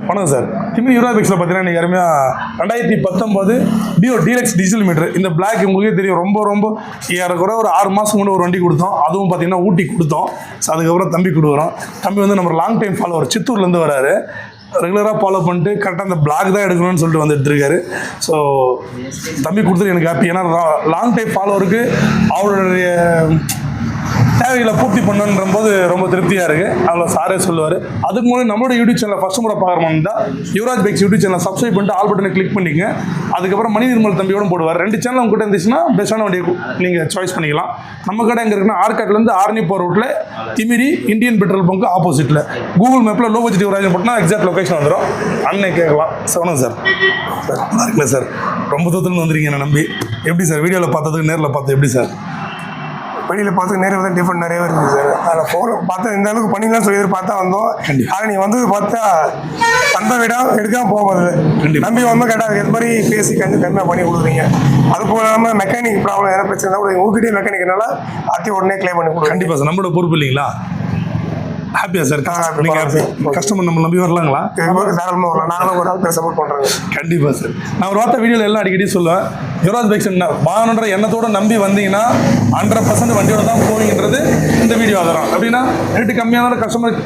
வணக்கம் சார். திமிரி யூரா பைக்ஸில் பார்த்தீங்கன்னா இன்றைக்கி அருமையாக 2019 டியோ டீலக்ஸ் டிஜிட்டல் மீட்டர். இந்த பிளாக் உங்களுக்கே தெரியும், ரொம்ப ஏறக்குறைய ஒரு 6 மாதம் முன்னாடி ஒரு வண்டி கொடுத்தோம். அதுவும் பார்த்தீங்கன்னா ஊட்டி கொடுத்தோம். ஸோ அதுக்கப்புறம் தம்பி கொடுக்குறோம். தம்பி வந்து நம்ம லாங் டைம் ஃபாலோவர், சித்தூர்லேருந்து வராரு. ரெகுலராக ஃபாலோ பண்ணிட்டு கரெக்டாக அந்த பிளாக் தான் எடுக்கணும்னு சொல்லிட்டு வந்து எடுத்துருக்காரு. ஸோ தம்பி கொடுத்தது எனக்கு ஹாப்பி. ஏன்னா லாங் டைம் ஃபாலோவருக்கு அவருடைய தேவைகளை பூர்த்தி பண்ணுன்ற போது ரொம்ப திருப்தியாக இருக்குது. அதில் சாரே சொல்லுவார். அதுக்கு முன்னாடி நம்மளோட யூடியூப் சேனலை ஃபஸ்ட் முறை பார்க்குறோம்னு தான் யுவராஜ் பைக்ஸ் யூடியூப் சேனலை சப்ஸ்கிரைப் பண்ணிட்டு ஆல் பட்டனை கிளிக் பண்ணிங்க. அதுக்கப்புறம் மணி நிர்மல் தம்பியோடு போடுவார். 2 சேனல் உங்ககிட்ட இருந்துச்சுன்னா பெஸ்ட்டான வண்டியை நீங்கள் சாய்ஸ் பண்ணிக்கலாம். நம்ம கடை எங்கே இருக்குன்னா ஆர்காட்லேருந்து ஆர்னி போகிற ரூட்டில் திமிரி இந்தியன் பெட்ரோல் பங்க் ஆப்போசிட்டில் கூகுள் மேப்பில் லோ பட்ஜெட் யுவராஜ் போட்டால் எக்ஸாக்ட் லொக்கேஷன் வந்துடும். அண்ணன் கேட்கலாம். சொல்லுங்கள் சார். நல்லா இருக்குல்ல சார்? ரொம்ப தூரத்துலேருந்து வந்துருக்கீங்க என்னை நம்பி. எப்படி சார் வீடியோவில் பார்த்ததுக்கு நேரில் பார்த்து எப்படி சார்? வெளியில் பார்த்து நேரில் தான் டிஃப்ரெண்ட் நிறைய இருக்குது சார். அதில் ஃபோனை பார்த்தா இந்த அளவுக்கு பண்ணிக்கலாம் சொல்லி பார்த்தா வந்தோம். ஆனால் நீங்கள் வந்து பார்த்தா அந்த விட எடுக்காமல் போகுது. நம்பி வந்து கேட்டால் இது மாதிரி பேசி கம்மியாக பண்ணி கொடுக்குறீங்க. அது போக இல்லாமல் மெக்கானிக் ப்ராப்ளம் எதனா பிரச்சனை கூட உங்ககிட்டே மெக்கானிக்னால அத்தி உடனே கிளைம் பண்ணி கொடுங்க. கண்டிப்பாக சார், நம்மளோட பொறுப்பு இல்லைங்களா? ஹாப்பியா சார்? கஸ்டமர் நம்ம நம்பி வரலாங்களா? தாராளமாக வரலாம். நாங்களும் ஒரு ஆள் சப்போர்ட் பண்ணுறேன். கண்டிப்பாக சார். நான் ஒரு வார்த்தை வீடியோவில் எல்லாம் அடிக்கடி சொல்லுவேன், யுவராஜ் பைக்ஸ் வாங்கணுன்ற எண்ணத்தோடு நம்பி வந்தீங்கன்னா 100% வண்டியோட தான் போவீங்கன்றது இந்த வீடியோ ஆதரம். அப்படின்னா ரேட்டு கம்மியான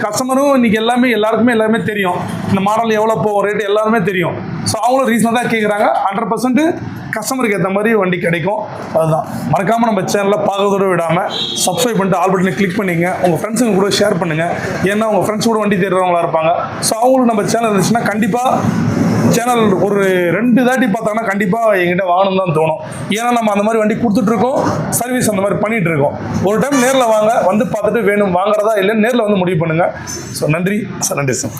கஸ்டமரும் இன்றைக்கி எல்லாருக்குமே தெரியும். இந்த மாடல் எவ்வளோ போகும் ரேட்டு எல்லாருமே தெரியும். ஸோ அவங்களும் ரீசனாக தான் கேட்குறாங்க. 100% கஸ்டமருக்கு ஏற்ற மாதிரி வண்டி கிடைக்கும். அதுதான் மறக்காமல் நம்ம சேனலில் பார்க்கறதோடு விடாமல் சப்ஸ்கிரைப் பண்ணிட்டு ஆல் பட்டனை கிளிக் பண்ணிங்க. உங்கள் ஃப்ரெண்ட்ஸுங்க கூட ஷேர் பண்ணுங்கள். ஏன்னா உங்கள் ஃப்ரெண்ட்ஸ் கூட வண்டி தேடுறவங்களா இருப்பாங்க. ஸோ அவங்களுக்கு நம்ம சேனல் இருந்துச்சுன்னா கண்டிப்பாக சேனல் ஒரு 2 தாட்டி பார்த்தாங்கன்னா கண்டிப்பாக எங்கிட்ட வாங்கணும் தான் தோணும். ஏன்னா நம்ம அந்த மாதிரி வண்டி கொடுத்துட்ருக்கோம், சர்வீஸ் அந்த மாதிரி பண்ணிகிட்டு இருக்கோம். ஒரு டைம் நேரில் வாங்க, வந்து பார்த்துட்டு வேணும் வாங்குறதா இல்லைன்னு நேரில் வந்து முடிவு பண்ணுங்கள். ஸோ நன்றி சார். நன்றி சார்.